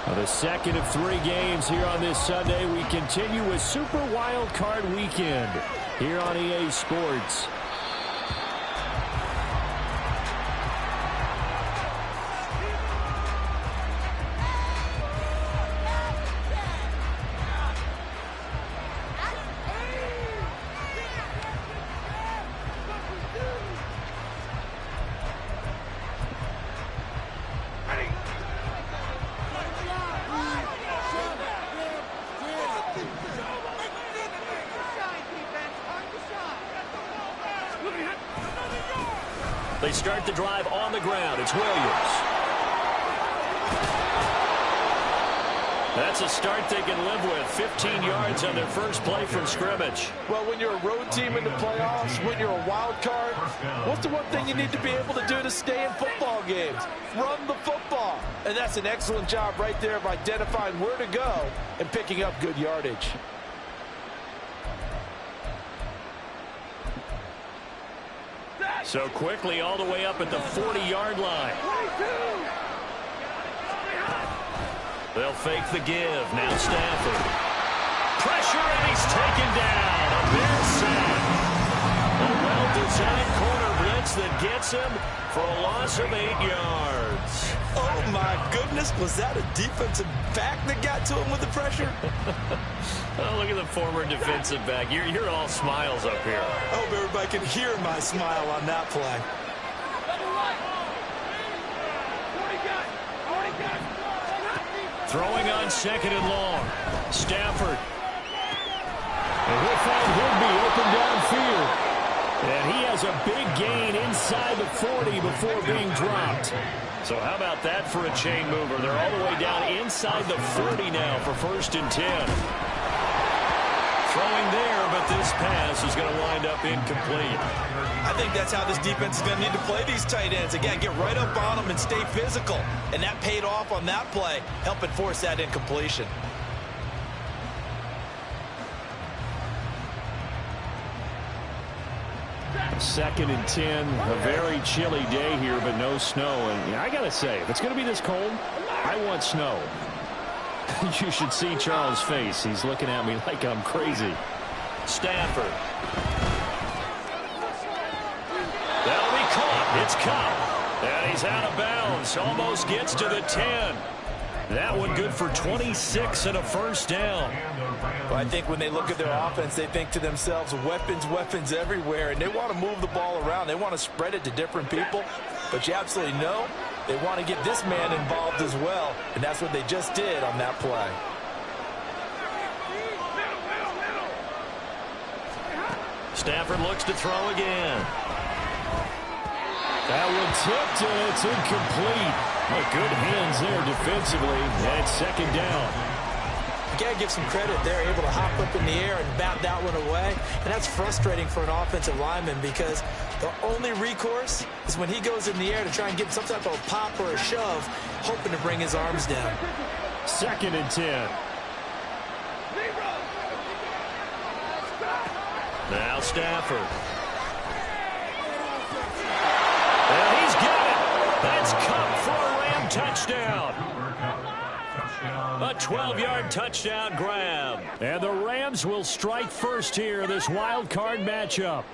Well, the second of 3 games here on this Sunday. We continue with Super Wild Card Weekend here on EA Sports. They start the drive on the ground. It's Williams. That's a start they can live with. 15 yards on their first play from scrimmage. Well, when you're a road team in the playoffs, when you're a wild card, what's the one thing you need to be able to do to stay in football games? Run the football. And that's an excellent job right there of identifying where to go and picking up good yardage. So quickly all the way up at the 40-yard line. They'll fake the give. Now Stafford. Pressure, and he's taken down. A big sack. A well-designed corner blitz that gets him for a loss of 8 yards. Oh, my goodness. Was that a defensive back that got to him with the pressure? Oh, look at the former defensive back. You're all smiles up here. I hope everybody can hear my smile on that play. Throwing on 2nd and long. Stafford. And he'll find Higbee open downfield. And he has a big gain inside the 40 before being dropped. So how about that for a chain mover? They're all the way down inside the 40 now for 1st and 10. Throwing there, but this pass is going to wind up incomplete. I think that's how this defense is going to need to play these tight ends. Again, get right up on them and stay physical. And that paid off on that play, helping force that incompletion. Second and 10, a very chilly day here, but no snow. And yeah, I got to say, if it's going to be this cold, I want snow. You should see Charles' face. He's looking at me like I'm crazy. Stafford. That'll be caught. It's caught. And he's out of bounds. Almost gets to the 10. That one good for 26 and a 1st down. Well, I think when they look at their offense, they think to themselves, weapons, weapons everywhere, and they want to move the ball around. They want to spread it to different people, but you absolutely know they want to get this man involved as well, and that's what they just did on that play. Stafford looks to throw again. That one tipped, and it's incomplete. Well, good hands there defensively, and it's 2nd down. You got to give some credit. They're able to hop up in the air and bat that one away. And that's frustrating for an offensive lineman because the only recourse is when he goes in the air to try and get some type of a pop or a shove, hoping to bring his arms down. 2nd and 10. Now Stafford. And he's got it. That's Kupp for a Ram touchdown. A 12-yard touchdown grab. And the Rams will strike first here, this wild card matchup.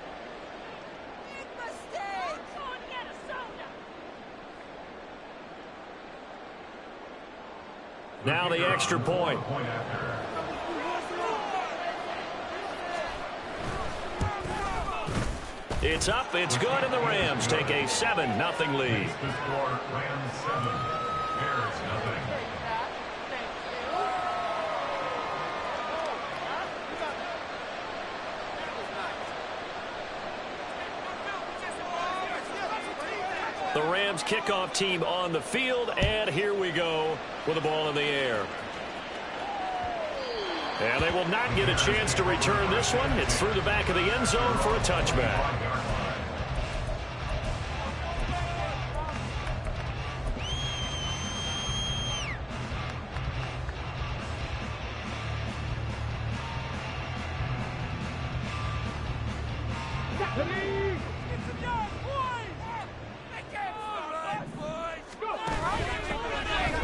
Now the extra point. It's up, it's good, and the Rams take a 7-0 lead. The Rams kickoff team on the field, and here we go with the ball in the air. And they will not get a chance to return this one. It's through the back of the end zone for a touchback.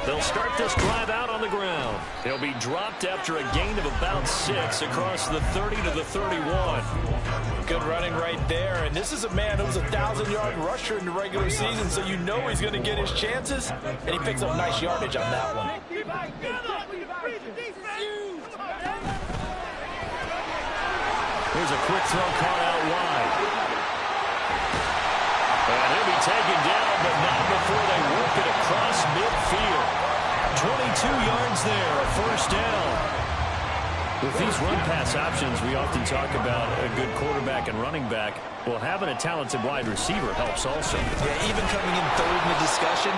They'll start this drive out on the the ground. He'll be dropped after a gain of about 6 across the 30 to the 31. Good running right there. And this is a man who's a 1,000-yard rusher in the regular season, so you know he's going to get his chances. And he picks up nice yardage on that one. Here's a quick throw caught out wide. And he'll be taken down, but not before they work it across midfield. 22 yards there, a first down. With these run-pass options, we often talk about a good quarterback and running back. Well, having a talented wide receiver helps also. Yeah, even coming in third in the discussion,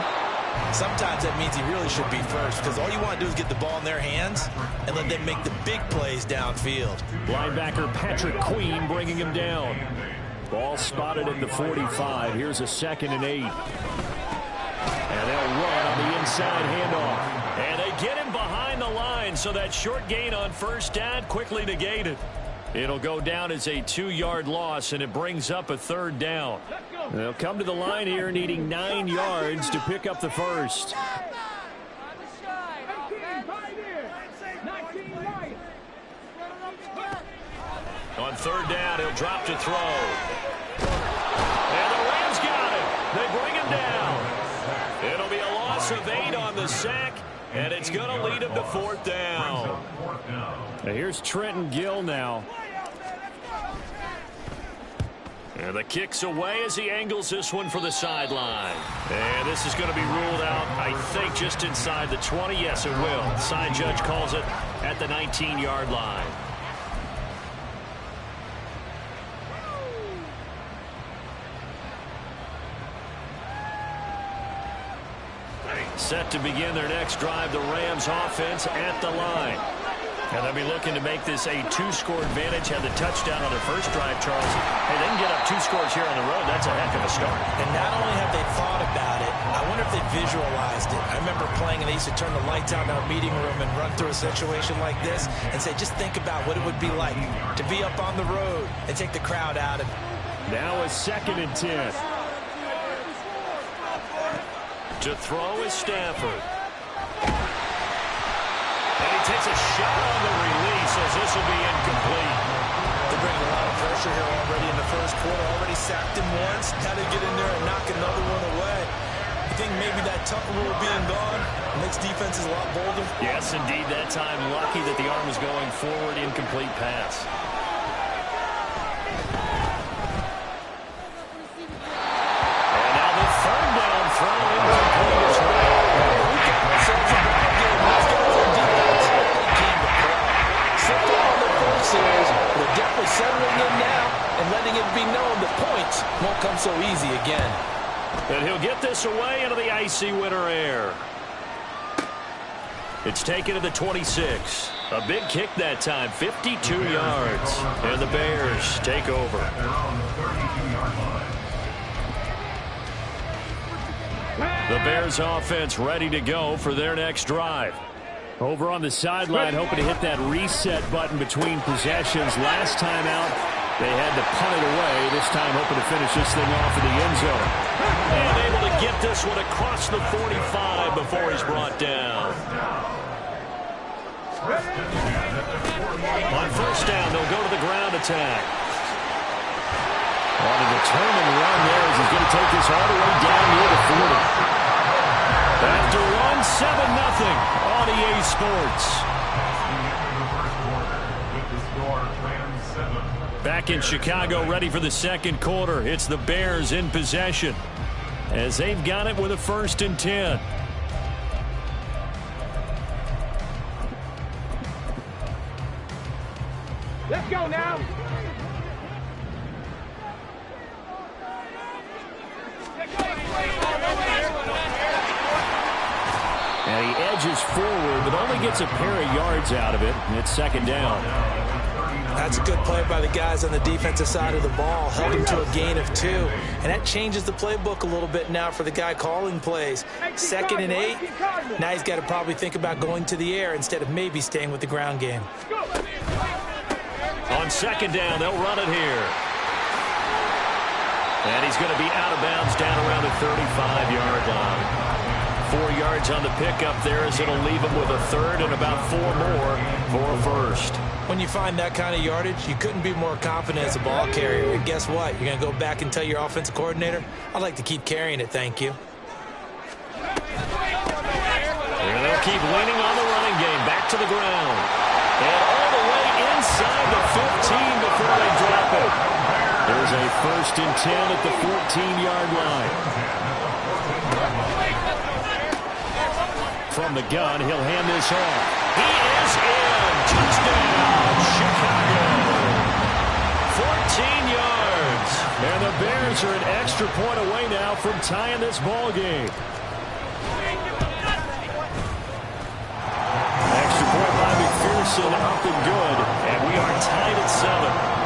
sometimes that means he really should be first, because all you want to do is get the ball in their hands and let them make the big plays downfield. Linebacker Patrick Queen bringing him down. Ball spotted at the 45. Here's a 2nd and 8. And they'll run on the inside handoff. And they get him behind the line, so that short gain on first down quickly negated. It'll go down as a 2-yard loss, and it brings up a 3rd down. They'll come to the line here needing 9 yards to pick up the first. On 3rd down, he'll drop to throw. And the Rams got him. They bring him down. It'll be a loss of 8 on the sack, and it's going to lead him to 4th down. Now here's Trenton Gill now. And the kick's away as he angles this one for the sideline. And this is going to be ruled out, I think, just inside the 20. Yes, it will. Side judge calls it at the 19-yard line. Set to begin their next drive, the Rams offense at the line. And they'll be looking to make this a 2-score advantage. Had the touchdown on their first drive, Charles. Hey, they can get up 2 scores here on the road. That's a heck of a start. And not only have they thought about it, I wonder if they visualized it. I remember playing, and they used to turn the lights out in our meeting room and run through a situation like this and say, just think about what it would be like to be up on the road and take the crowd out. Now a 2nd and 10. To throw is Stafford. And he takes a shot on the release as this will be incomplete. They're bringing a lot of pressure here already in the first quarter. Already sacked him once. Now to get in there and knock another one away. I think maybe that tuck rule being gone makes defenses a lot bolder. Yes, indeed. That time lucky that the arm was going forward. Incomplete pass. Settling in now and letting it be known the points won't come so easy again. And he'll get this away into the icy winter air. It's taken to the 26. A big kick that time, 52 yards. And the Bears take over. The Bears offense ready to go for their next drive. Over on the sideline, hoping to hit that reset button between possessions. Last time out, they had to punt it away. This time, hoping to finish this thing off in the end zone. And able to get this one across the 45 before he's brought down. On first down, they'll go to the ground attack. On a determined run there as he's going to take this all the way down near the 40. After one, 7-0 on EA Sports. Back in Chicago, ready for the second quarter. It's the Bears in possession as they've got it with a 1st and 10. Let's go now. And he edges forward, but only gets a pair of yards out of it, and it's 2nd down. That's a good play by the guys on the defensive side of the ball. Held him to a gain of 2. And that changes the playbook a little bit now for the guy calling plays. 2nd and 8. Now he's got to probably think about going to the air instead of maybe staying with the ground game. On 2nd down, they'll run it here. And he's going to be out of bounds down around the 35-yard line. 4 yards on the pickup there, as it'll leave him with a third and about 4 more for a first. When you find that kind of yardage, you couldn't be more confident as a ball carrier. And guess what? You're going to go back and tell your offensive coordinator, I'd like to keep carrying it, thank you. And they'll keep leaning on the running game. Back to the ground. And all the way inside the 15 before they drop it. There's a 1st and 10 at the 14-yard line. From the gun, he'll hand this off. He is in. Touchdown, Chicago. 14 yards. And the Bears are an extra point away now from tying this ball game. Extra point by McPherson, up and good. And we are tied at 7.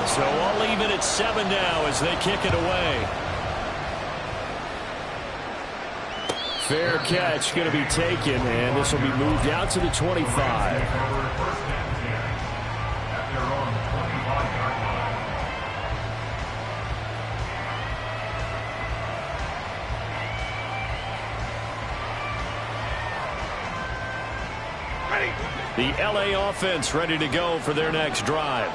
So all even at 7 now as they kick it away. Fair catch going to be taken, and this will be moved out to the 25. The LA offense ready to go for their next drive.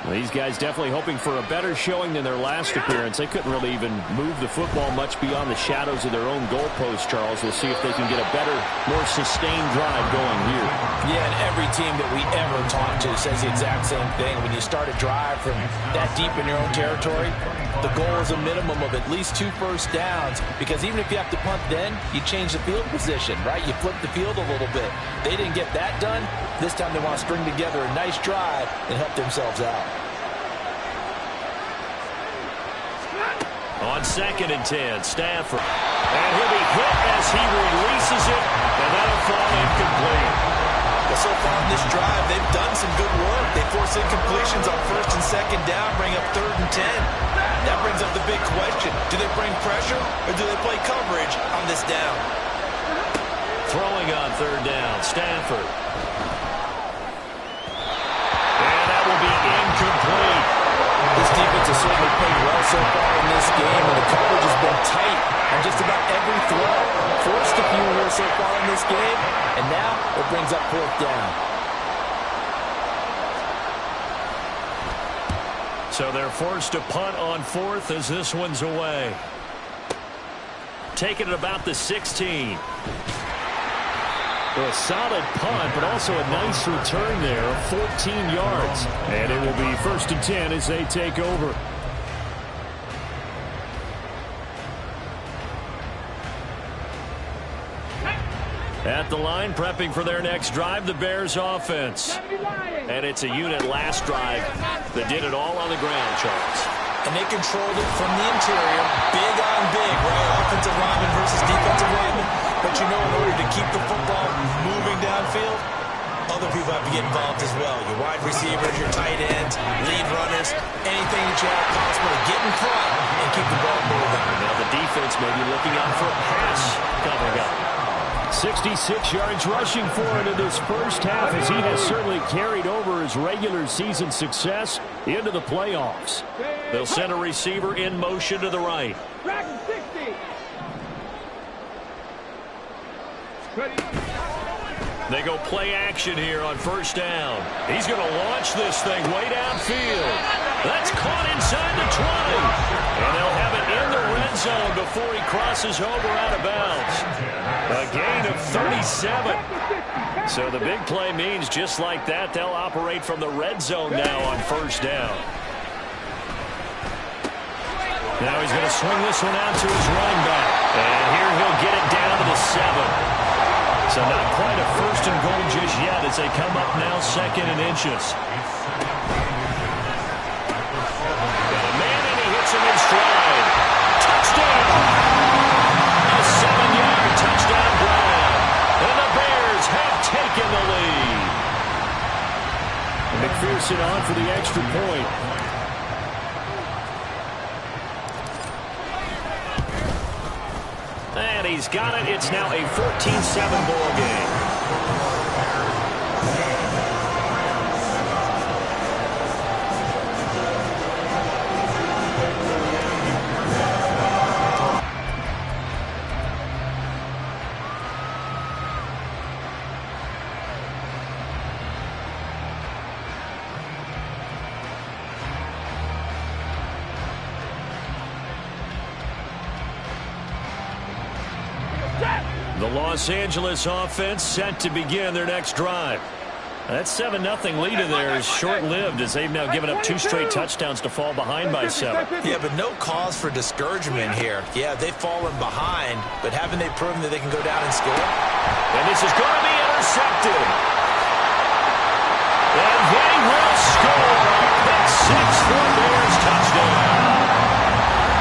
Well, these guys definitely hoping for a better showing than their last appearance. They couldn't really even move the football much beyond the shadows of their own goalpost, Charles. We'll see if they can get a better, more sustained drive going here. Yeah, and every team that we ever talk to says the exact same thing. When you start a drive from that deep in your own territory, the goal is a minimum of at least 2 first downs, because even if you have to punt then, you change the field position, right? You flip the field a little bit. They didn't get that done. This time they want to string together a nice drive and help themselves out. On 2nd and 10, Stafford. And he'll be hit as he releases it, and that'll fall incomplete. Well, so far in this drive, they've done some good work. They force incompletions on 1st and 2nd down, bring up 3rd and 10. That brings up the big question. Do they bring pressure, or do they play coverage on this down? Throwing on 3rd down, Stafford. And that will be incomplete. This defense has certainly played well so far in this game, and the coverage has been tight on just about every throw. Forced a few here so far in this game, and now it brings up 4th down. So they're forced to punt on 4th as this one's away. Taking it about the 16. A solid punt, but also a nice return there of 14 yards. And it will be 1st and 10 as they take over. At the line, prepping for their next drive, the Bears offense. And it's a unit last drive that did it all on the ground, Charles. And they controlled it from the interior, big on big, right? Offensive lineman versus defensive lineman. But you know, in order to keep the football moving downfield, other people have to get involved as well. Your wide receivers, your tight ends, lead runners, anything that you have possible to get in front and keep the ball moving. Now the defense may be looking out for a pass coming up. 66 yards rushing for him in this first half, as he has certainly carried over his regular season success into the playoffs. They'll send a receiver in motion to the right. They go play action here on 1st down. He's going to launch this thing way downfield. That's caught inside the 20. And they'll have it in the red zone before he crosses over out of bounds. A gain of 37. So the big play means just like that, they'll operate from the red zone now on 1st down. Now he's going to swing this one out to his running back. And here he'll get it down to the 7. So not quite a 1st and goal just yet as they come up now 2nd and inches. Got a man and he hits him in stride. Touchdown! A 7-yard touchdown grab. And the Bears have taken the lead. And McPherson on for the extra point. And he's got it. It's now a 14-7 ball game. Los Angeles offense set to begin their next drive. That 7-0 lead of theirs is short-lived as they've now given up 2 straight touchdowns to fall behind by 7. Yeah, but no cause for discouragement here. Yeah, they've fallen behind, but haven't they proven that they can go down and score? And this is going to be intercepted. And they will score a pick 6 for Bears touchdown.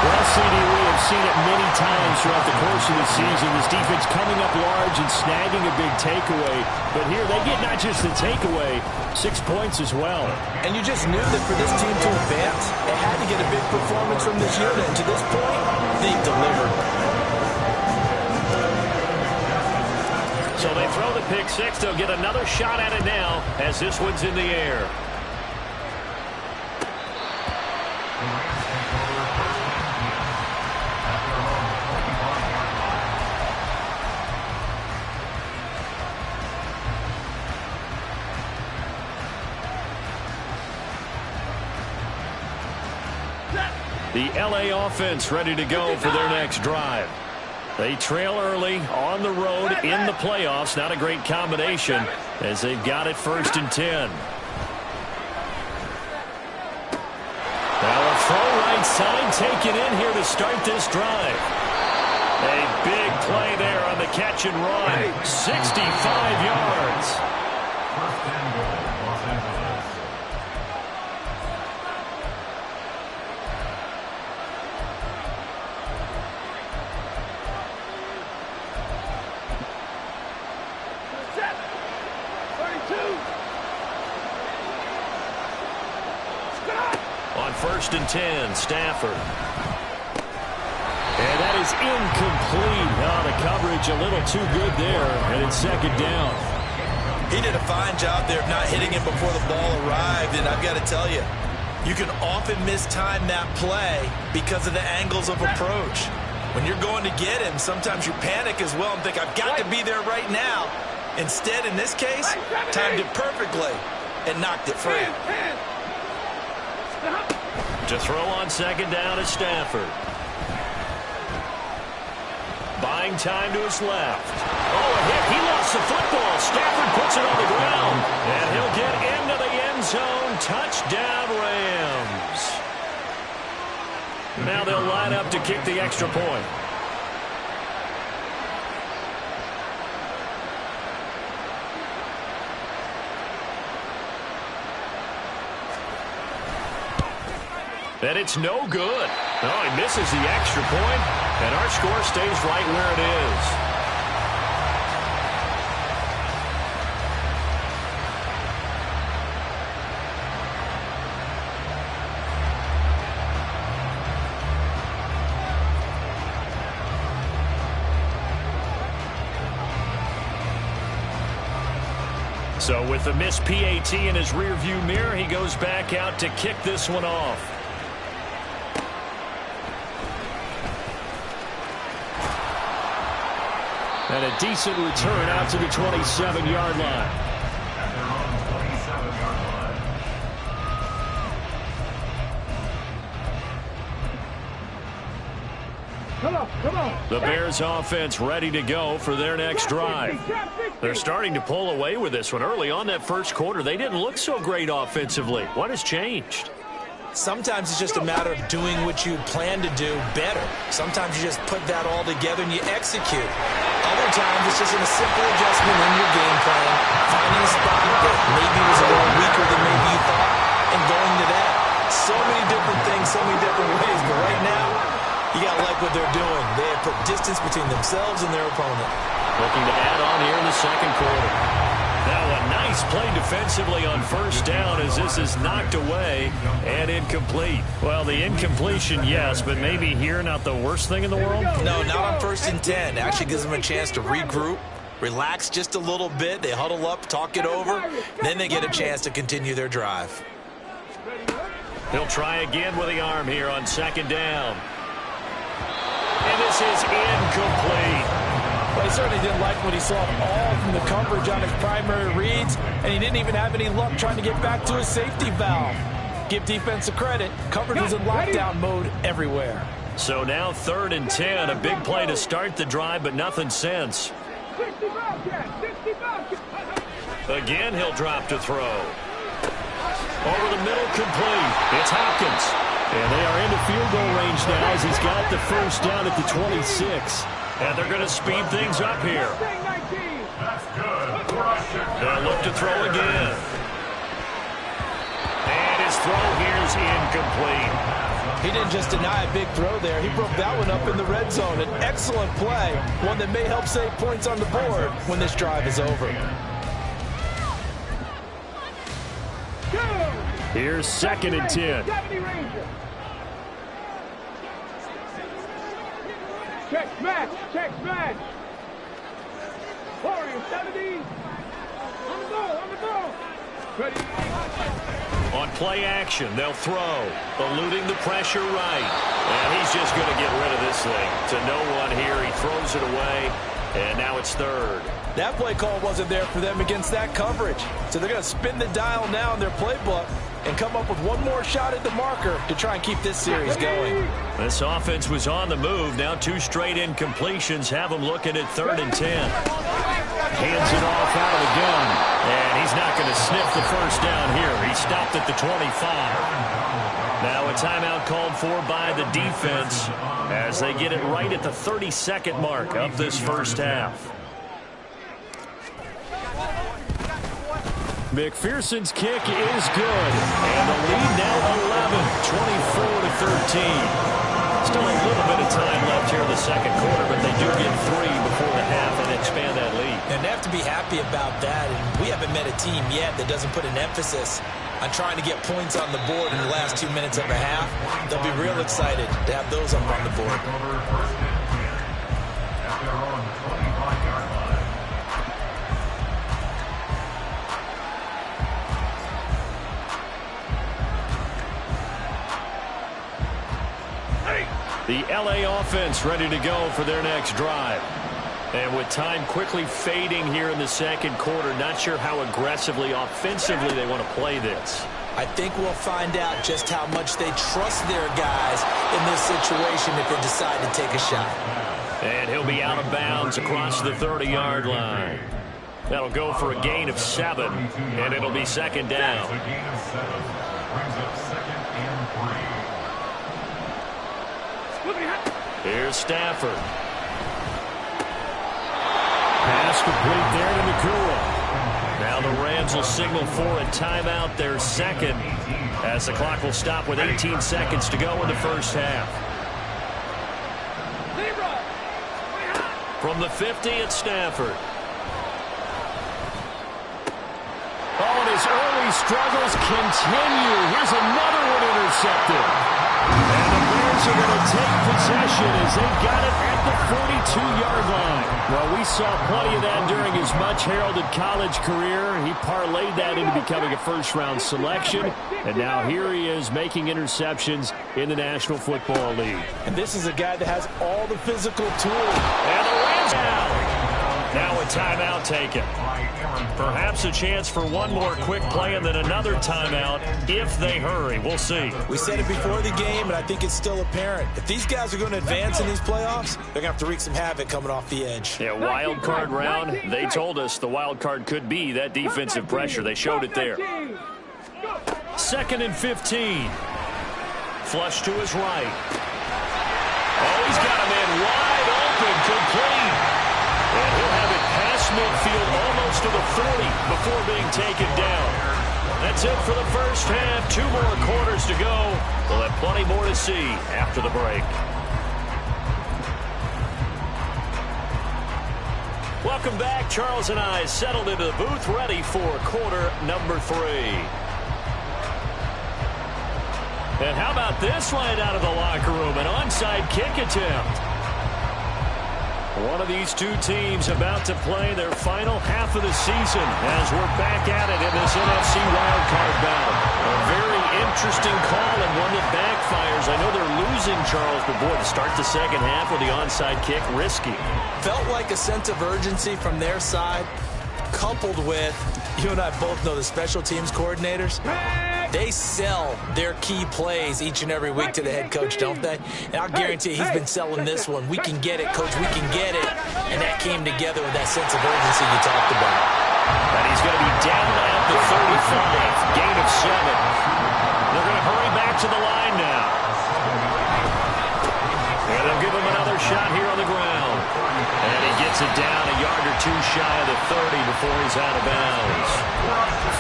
Well, CD, we have seen it many times throughout the course of the season. This defense coming up large and snagging a big takeaway. But here they get not just the takeaway, 6 points as well. And you just knew that for this team to advance, they had to get a big performance from this unit. And to this point, they've delivered. So they throw the pick 6. They'll get another shot at it now as this one's in the air. The LA offense ready to go for their next drive. They trail early on the road in the playoffs. Not a great combination as they've got it 1st and 10. Now a throw right side taken in here to start this drive. A big play there on the catch and run. 65 yards. On 1st and 10, Stafford. And that is incomplete. Oh, the coverage a little too good there, and it's 2nd down. He did a fine job there of not hitting him before the ball arrived, and I've got to tell you, you can often mistime that play because of the angles of approach. When you're going to get him, sometimes you panic as well and think, I've got to be there right now. Instead, in this case, timed it perfectly and knocked it free. To throw on 2nd down is Stafford. Buying time to his left. Oh, a hit. He lost the football. Stafford puts it on the ground. And he'll get into the end zone. Touchdown, Rams. Now they'll line up to kick the extra point. And it's no good. Oh, he misses the extra point, and our score stays right where it is. So with the missed PAT in his rearview mirror, he goes back out to kick this one off. And a decent return out to the 27-yard line. Come on. The Bears offense ready to go for their next drive. They're starting to pull away with this one. Early on that 1st quarter, they didn't look so great offensively. What has changed? Sometimes it's just a matter of doing what you plan to do better. Sometimes you just put that all together and you execute. Other times it's just a simple adjustment in your game plan, finding a spot that maybe was a little weaker than maybe you thought, and going to that. So many different things, so many different ways, but right now, you got to like what they're doing. They have put distance between themselves and their opponent. Looking to add on here in the 2nd quarter. Now a nice play defensively on 1st down as this is knocked away and incomplete. Well, the incompletion, yes, but maybe here not the worst thing in the world? No, not on 1st and 10. Actually gives them a chance to regroup, relax just a little bit. They huddle up, talk it over. Then they get a chance to continue their drive. He'll try again with the arm here on 2nd down. And this is incomplete. Well, he certainly didn't like what he saw all from the coverage on his primary reads, and he didn't even have any luck trying to get back to his safety valve. Give defense a credit. Coverage was in lockdown mode everywhere. So now 3rd and 10, a big play to start the drive, but nothing since. Again, he'll drop to throw. Over the middle, complete. It's Hopkins. And they are into field goal range now as he's got the first down at the 26. And they're going to speed things up here. They'll look to throw again. And his throw here is incomplete. He didn't just deny a big throw there. He broke that one up in the red zone. An excellent play, one that may help save points on the board when this drive is over. Here's 2nd and 10. Check smash, check smash. Warrior 70. On the ball. Ready. On play action, they'll throw. Eluding the pressure right. And he's just going to get rid of this thing to no one here. He throws it away, and now it's 3rd. That play call wasn't there for them against that coverage. So they're going to spin the dial now in their playbook and come up with one more shot at the marker to try and keep this series going. This offense was on the move. Now 2 straight incompletions have them looking at 3rd and 10. Hands it off out of the gun. And he's not going to sniff the first down here. He stopped at the 25. Now a timeout called for by the defense as they get it right at the 32nd mark of this first half. McPherson's kick is good. And the lead now 11, 24-13. Still a little bit of time left here in the second quarter, but they do get 3 before the half and expand that lead. And they have to be happy about that. And we haven't met a team yet that doesn't put an emphasis on trying to get points on the board in the last 2 minutes of a half. They'll be real excited to have those up on the board. The LA offense ready to go for their next drive. And with time quickly fading here in the second quarter, not sure how aggressively, offensively they want to play this. I think we'll find out just how much they trust their guys in this situation if they decide to take a shot. And he'll be out of bounds across the 30-yard line. That'll go for a gain of 7, and it'll be 2nd down. Here's Stafford. Pass complete there to Nakua. Now the Rams will signal for a timeout, their 2nd, as the clock will stop with 18 seconds to go in the first half. From the 50, it's Stafford. Oh, and his early struggles continue. Here's another one intercepted. And the Bears are going to take possession as they got it at the 42-yard line. Well, we saw plenty of that during his much-heralded college career. He parlayed that into becoming a first-round selection. And now here he is making interceptions in the National Football League. And this is a guy that has all the physical tools. And the Rams down. Now a timeout taken. Perhaps a chance for one more quick play and then another timeout if they hurry. We'll see. We said it before the game, and I think it's still apparent. If these guys are going to advance in these playoffs, they're going to have to wreak some havoc coming off the edge. Yeah, wild card round. They told us the wild card could be that defensive pressure. They showed it there. 2nd and 15. Flush to his right. Oh, he's got a man wide open, complete. And he'll have it past midfield almost to the 40 before being taken down. That's it for the first half. 2 more quarters to go. We'll have plenty more to see after the break. Welcome back. Charles and I settled into the booth ready for quarter number 3. And how about this right out of the locker room? An onside kick attempt. One of these two teams about to play their final half of the season as we're back at it in this NFC wildcard bout. A very interesting call and one that backfires. I know they're losing, Charles, but boy, to start the second half with the onside kick, risky. Felt like a sense of urgency from their side, coupled with, you and I both know the special teams coordinators. they sell their key plays each and every week to the head coach, don't they? And I'll guarantee he's been selling this one. We can get it, coach, we can get it. And that came together with that sense of urgency you talked about. And he's going to be down at the 35, gain of 7. They're going to hurry back to the line now. And they'll give him another shot here on the ground. And he gets it down a yard or two shy of the 30 before he's out of bounds.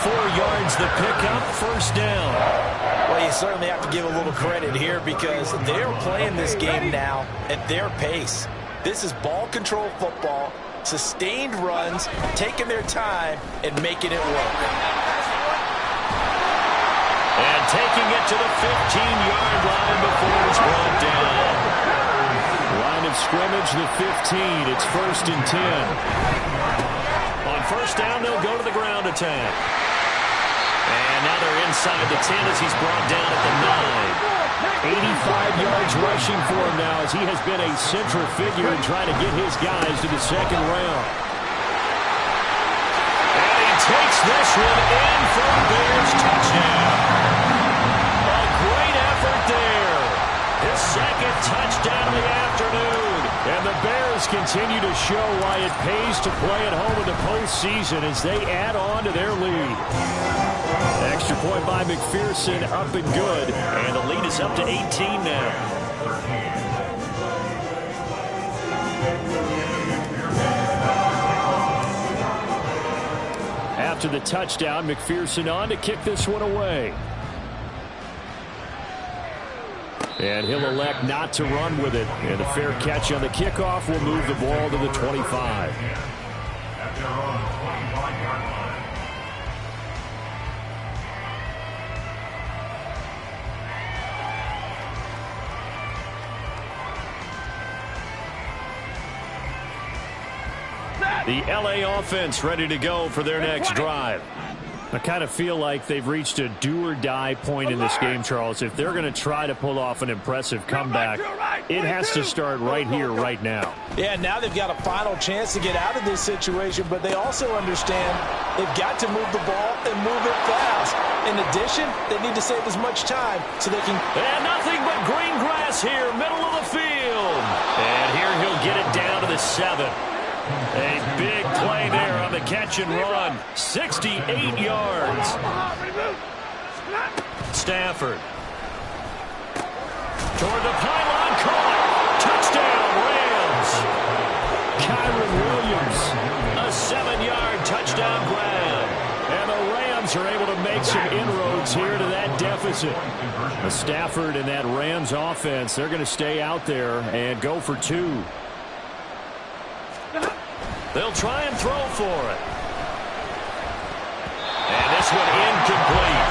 4 yards the pickup, first down. Well, you certainly have to give a little credit here because they're playing this game now at their pace. This is ball control football, sustained runs, taking their time, and making it work. And taking it to the 15-yard line before it's brought down. Line of scrimmage, the 15. It's 1st and 10. On first down, they'll go to the ground attack. And now they're inside the 10 as he's brought down at the 9. 85 yards rushing for him now as he has been a central figure in trying to get his guys to the second round. And he takes this one in for the Bears touchdown. A great effort there. His second touchdown of the afternoon. And the Bears continue to show why it pays to play at home in the postseason as they add on to their lead. Extra point by McPherson, up and good. And the lead is up to 18 now. After the touchdown, McPherson on to kick this one away. And he'll elect not to run with it. And a fair catch on the kickoff will move the ball to the 25. The LA offense ready to go for their next drive. I kind of feel like they've reached a do-or-die point in this game, Charles. If they're going to try to pull off an impressive comeback, it has to start right here, right now. Yeah, now they've got a final chance to get out of this situation, but they also understand they've got to move the ball and move it fast. In addition, they need to save as much time so they can... And nothing but green grass here, middle of the field. And here he'll get it down to the 7. A big play there on the catch and run. 68 yards. Stafford. Toward the pylon, caught. Touchdown, Rams. Kyron Williams. A 7-yard touchdown grab. And the Rams are able to make some inroads here to that deficit. Stafford and that Rams offense, they're going to stay out there and go for 2. They'll try and throw for it. And this one incomplete.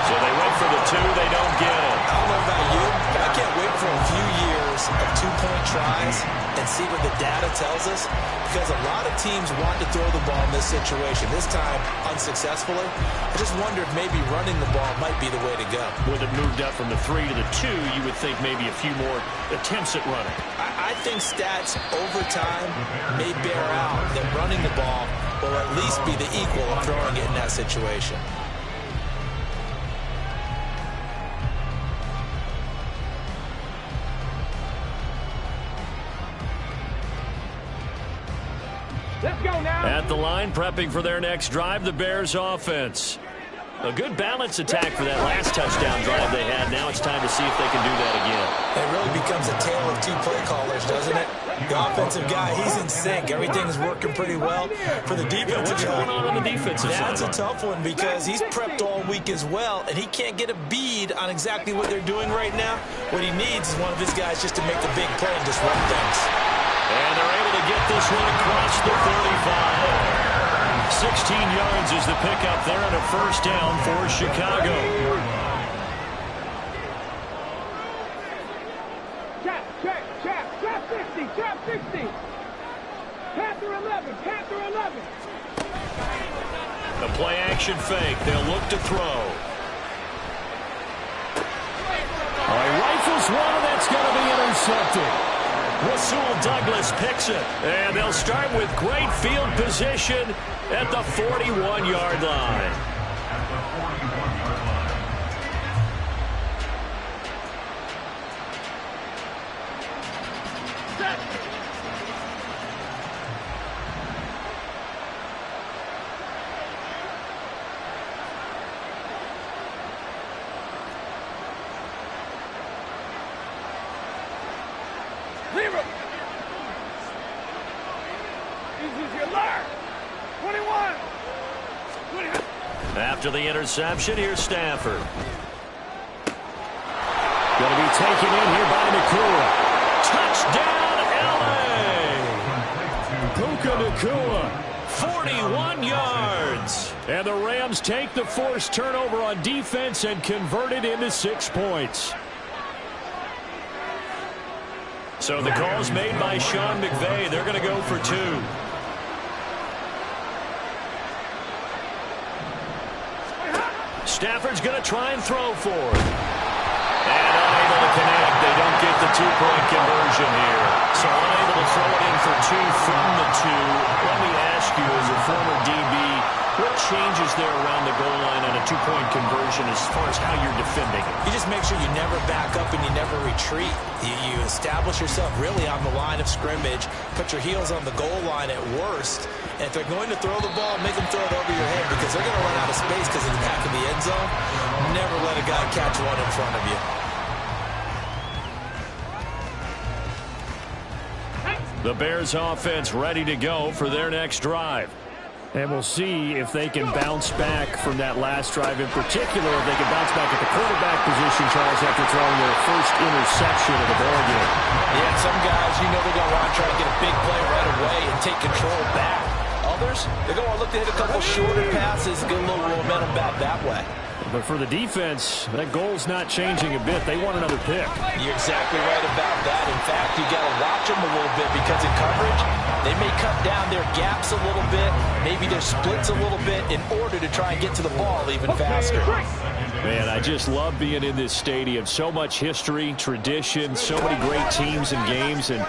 So they went for the 2. They don't get it. I don't know about you, but I can't wait for a few years of 2-point tries and see what the data tells us. Because a lot of teams want to throw the ball in this situation. This time, unsuccessfully. I just wonder if maybe running the ball might be the way to go. With it moved up from the 3 to the 2, you would think maybe a few more attempts at running. I think stats over time may bear out that running the ball will at least be the equal of throwing it in that situation. Let's go now. At the line, prepping for their next drive, the Bears offense. A good balance attack for that last touchdown drive they had. Now it's time to see if they can do that again. It really becomes a tale of 2 play callers, doesn't it? The offensive guy, he's in sync. Everything's working pretty well. For the defensive guy, what's going on the defensive side? That's a tough one because he's prepped all week as well, and he can't get a bead on exactly what they're doing right now. What he needs is one of his guys just to make the big play and disrupt things. And they're able to get this one across the 35. 16 yards is the pickup there and a first down for Chicago. Trap 60. Panther 11. The play action fake. They'll look to throw. He rifles one, and that's going to be intercepted. Rasul Douglas picks it. And they'll start with great field position at the 41-yard line. 0. Easy as you learn. 21. After the interception, here's Stafford. Going to be taken in here by Nacua. Touchdown, L.A. Puka Nacua, 41 yards. And the Rams take the forced turnover on defense and convert it into 6 points. So the call's made by Sean McVay. They're going to go for 2. Stafford's going to try and throw for it. And unable to connect. They don't get the 2-point conversion here. So unable to throw it in for 2 from the 2. Let me ask you, as a former DB, what changes there around the goal line on a 2-point conversion as far as how you're defending it? You just make sure you never back up and you never retreat. You establish yourself really on the line of scrimmage, put your heels on the goal line at worst, and if they're going to throw the ball, make them throw it over your head because they're going to run out of space because of the back of the end zone. Never let a guy catch one in front of you. The Bears offense ready to go for their next drive. And we'll see if they can bounce back from that last drive in particular. If they can bounce back at the quarterback position, Charles, after throwing their first interception of the ballgame. Yeah, some guys, you know they're going to want to try to get a big play right away and take control back. Others, they're going to look to hit a couple shorter passes and get a little momentum back that way. But for the defense, that goal's not changing a bit. They want another pick. You're exactly right about that. In fact, you got to watch them a little bit because in coverage, they may cut down their gaps a little bit, maybe their splits a little bit in order to try and get to the ball even faster. Man, I just love being in this stadium. So much history, tradition, so many great teams and games, and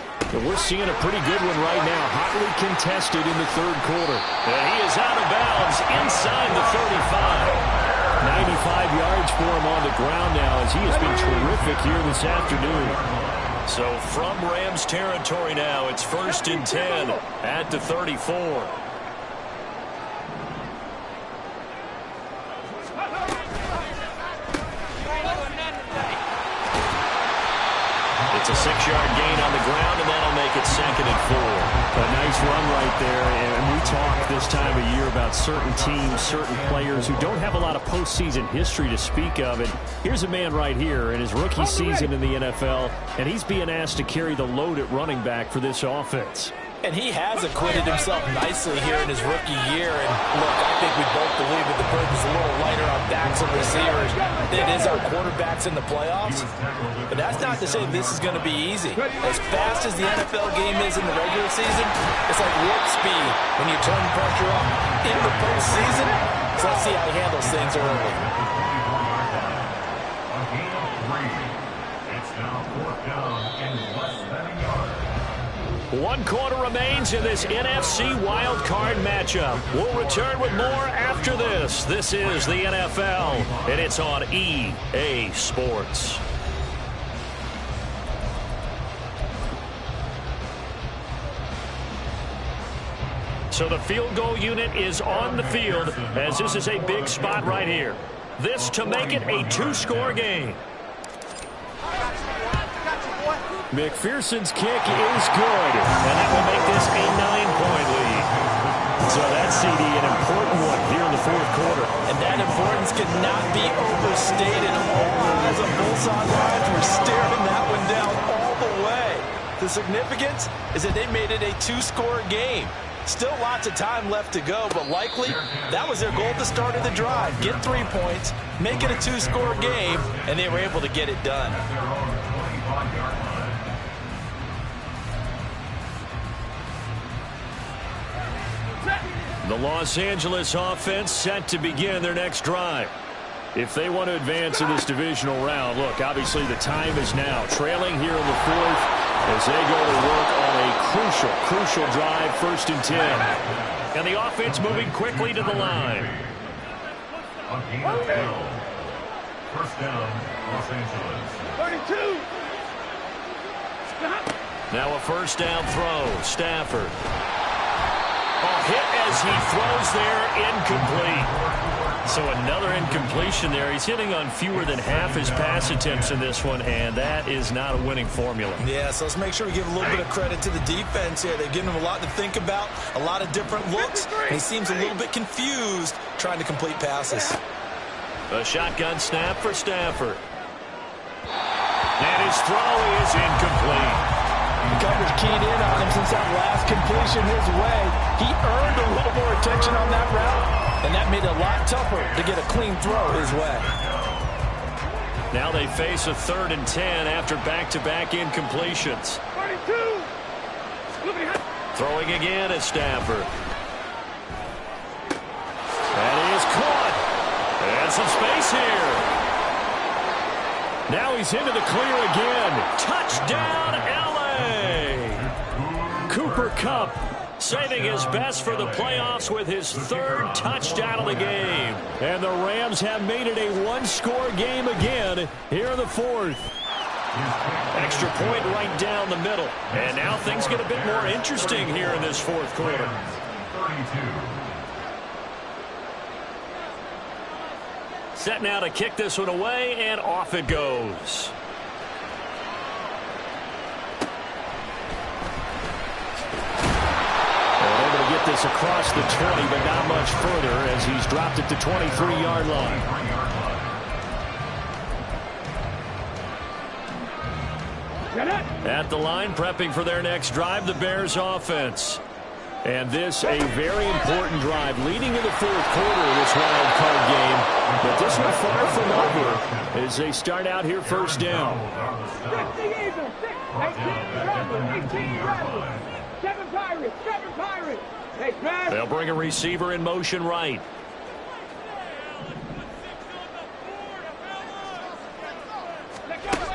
we're seeing a pretty good one right now. Hotly contested in the third quarter. And he is out of bounds inside the 35. 95 yards for him on the ground now as he has been terrific here this afternoon. So from Rams territory now, it's 1st and 10 at the 34. It's a 6-yard gain on the ground, and that'll make it 2nd and 4. A nice run right there, and we talk this time of year about certain teams, certain players who don't have a lot of postseason history to speak of. And here's a man right here in his rookie season in the NFL, and he's being asked to carry the load at running back for this offense. And he has acquitted himself nicely here in his rookie year. And look, I think we both believe that the burden's a little lighter on backs and receivers than it is our quarterbacks in the playoffs. But that's not to say this is going to be easy. As fast as the NFL game is in the regular season, it's like warp speed when you turn pressure up in the postseason. So let's see how he handles things early. It's now 4th down and less than a yard. 1 quarter remains in this NFC wildcard matchup. We'll return with more after this. This is the NFL, and it's on EA Sports. So the field goal unit is on the field, as this is a big spot right here. This to make it a 2-score game. McPherson's kick is good, and that will make this a 9-point lead. So that's, CD, an important one here in the 4th quarter. And that importance cannot be overstated. All eyes on both sidelines were staring that one down all the way. The significance is that they made it a 2-score game. Still lots of time left to go, but likely that was their goal at the start of the drive. Get 3 points, make it a 2-score game, and they were able to get it done. The Los Angeles offense set to begin their next drive. If they want to advance in this divisional round, look, obviously the time is now. Trailing here in the 4th as they go to work on a crucial drive, 1st and 10. And the offense moving quickly to the line. First down, Los Angeles. 32. Now a 1st down throw. Stafford. A hit as he throws there, incomplete. So another incompletion there. He's hitting on fewer than half his pass attempts in this one, and that is not a winning formula. Yeah, so let's make sure we give a little bit of credit to the defense here. They've given him a lot to think about, a lot of different looks, and he seems a little bit confused trying to complete passes. A shotgun snap for Stafford. And his throw is incomplete. The coverage keyed in on him since that last completion his way. He earned a little more attention on that route, and that made it a lot tougher to get a clean throw his way. Now they face a 3rd and 10 after back-to-back incompletions. 42. Throwing again at Stafford. That is caught. And some space here. Now he's into the clear again. Touchdown, L.A. Cooper Kupp saving his best for the playoffs with his 3rd touchdown of the game. And the Rams have made it a one-score game again here in the 4th. Extra point right down the middle. And now things get a bit more interesting here in this 4th quarter. 32. Set now to kick this one away, and off it goes. And able to get this across the 20, but not much further as he's dropped it to 23-yard line. At the line, prepping for their next drive, the Bears offense. And this a very important drive leading in the 4th quarter of this wild card game. But this one far from over as they start out here first down. 60 Eagles, 18 Rebels, 7 Pirates, 7 Pirates. Hey, Trash. They'll bring a receiver in motion right.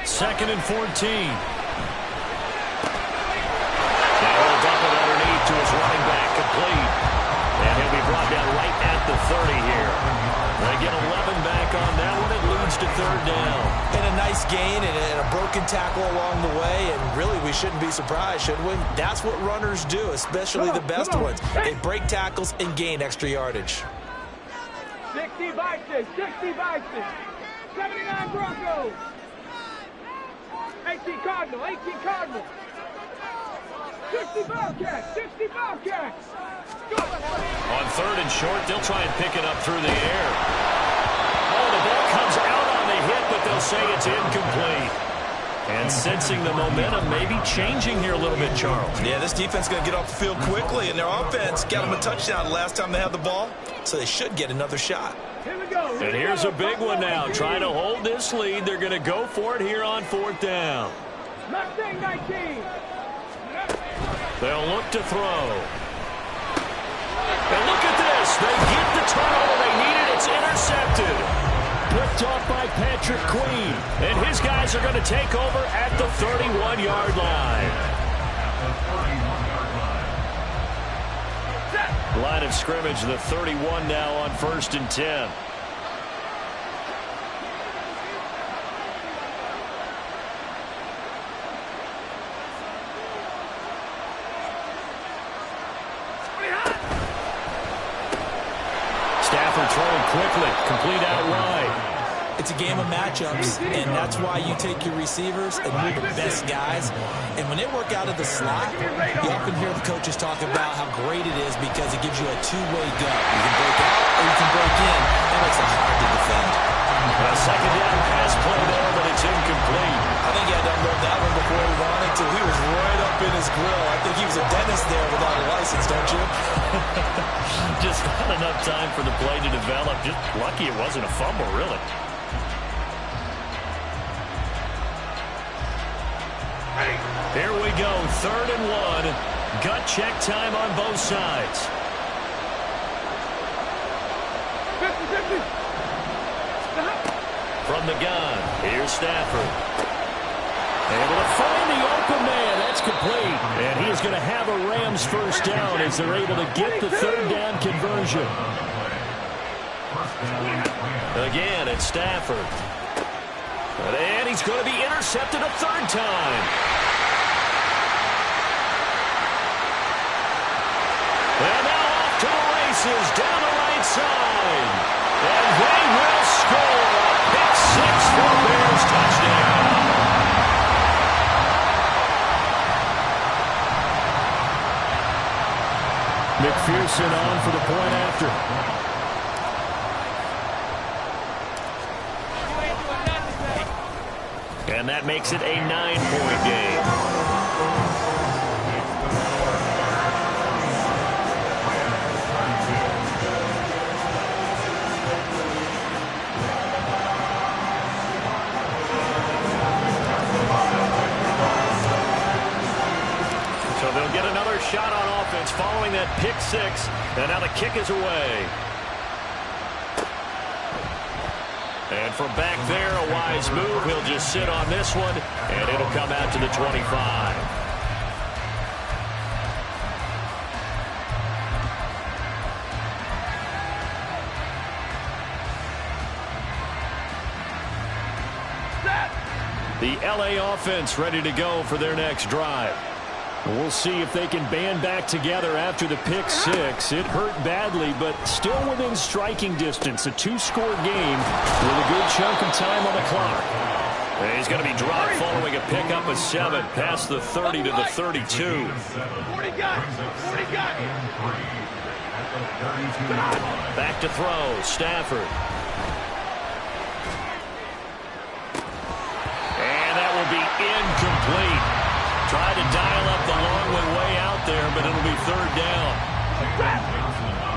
Second and 14. To his running back, complete. And he'll be brought down right at the 30 here. They get 11 back on that one. It leads to 3rd down. And a nice gain and a broken tackle along the way. And really, we shouldn't be surprised, should we? That's what runners do, especially the best ones. They break tackles and gain extra yardage. 60 Vikings, 60 Vikings, 79 Broncos, 18 Cardinal, 18 Cardinal. 60 Bobcats, 60 Bobcats. On 3rd and short, they'll try and pick it up through the air. Oh, the ball comes out on the hit, but they'll say it's incomplete. And sensing the momentum may be changing here a little bit, Charles. Yeah, this defense is going to get off the field quickly, and their offense got them a touchdown last time they had the ball, so they should get another shot. Here we go. And here's a big one now. Trying to hold this lead. They're going to go for it here on 4th down. Mustang 19. They'll look to throw. And look at this. They get the turnover they needed. It's intercepted. Picked off by Patrick Queen. And his guys are going to take over at the 31-yard line. Line of scrimmage, the 31 now on 1st and 10. Stafford throwing quickly, complete out wide. It's a game of matchups, and that's why you take your receivers and move the best guys. And when they work out of the slot, you often hear the coaches talk about how great it is because it gives you a two-way go. You can break out or you can break in. That makes it hard to defend. A 2nd down pass play there, but it's incomplete. I think he had to unload that one before he wanted to. He was right up in his grill. I think he was a dentist there without a license, don't you? Just not enough time for the play to develop. Just lucky it wasn't a fumble, really. Here we go, 3rd and 1. Gut check time on both sides. 50-50. From the gun, here's Stafford. Able to find the open man. That's complete. And he is going to have a Rams 1st down as they're able to get the 3rd down conversion. Again, it's Stafford. And he's going to be intercepted a 3rd time. And now off to the races down the right side. And they will score a pick six for a Bears touchdown. McPherson on for the point after. And that makes it a 9-point game. So they'll get another shot on offense following that pick six. And now the kick is away. And from back there, a wise move. He'll just sit on this one, and it'll come out to the 25. The LA offense ready to go for their next drive. We'll see if they can band back together after the pick six. It hurt badly, but still within striking distance. A two-score game with a good chunk of time on the clock. And he's going to be dropped following a pickup of 7 past the 30 to the 32. 40 got. Back to throw, Stafford. And that will be incomplete. Tried to dial up the long one way out there, but it'll be third down.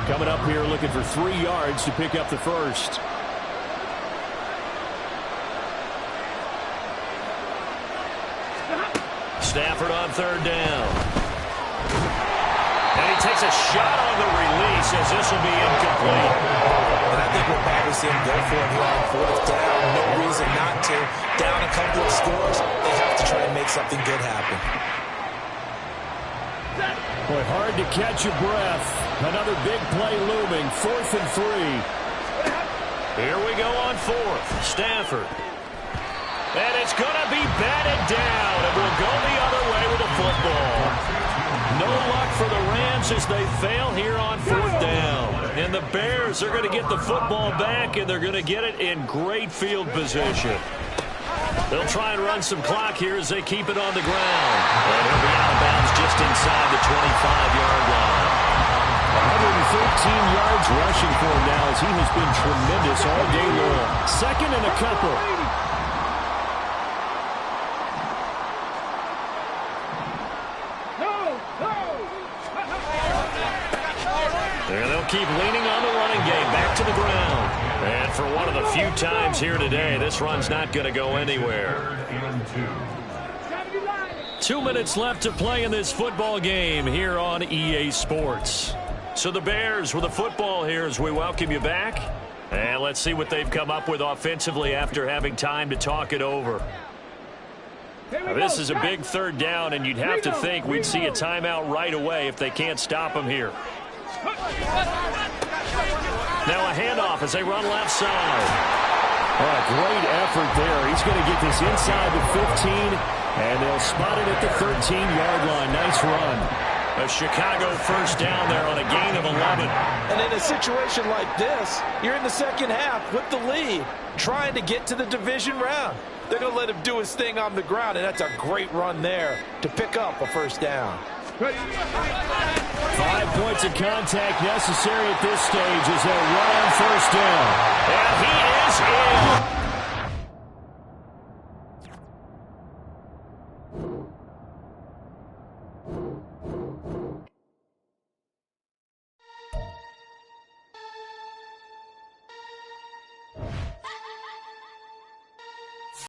Coming up here looking for 3 yards to pick up the first. Stafford on third down. And he takes a shot on the release as this will be incomplete. And I think we'll probably see him go for it here on fourth down. No reason not to. Down a couple of scores, they have to try and make something good happen. Boy, hard to catch your breath. Another big play looming. 4th and 3. Here we go on 4th. Stafford. And it's going to be batted down. And we'll go the other way with the football. No luck for the Rams as they fail here on 4th down. And the Bears are going to get the football back, and they're going to get it in great field position. They'll try and run some clock here as they keep it on the ground. And he'll be out of bounds just inside the 25-yard line. 113 yards rushing for him now as he has been tremendous all day long. 2nd and a couple. There they'll keep leaning on the running game. Back to the ground. And for one of the few times here today, this run's not going to go anywhere. 2 minutes left to play in this football game here on EA Sports. So the Bears with the football here as we welcome you back. And let's see what they've come up with offensively after having time to talk it over. Now, this is a big third down, and you'd have to think we'd see a timeout right away if they can't stop them here. Now a handoff as they run left side. Great effort there. He's going to get this inside the 15, and they'll spot it at the 13-yard line. Nice run. A Chicago first down there on a gain of 11. And in a situation like this, you're in the second half with the lead, trying to get to the division round. They're going to let him do his thing on the ground, and that's a great run there to pick up a first down. 5 points of contact necessary at this stage as they run on first down. And he is in.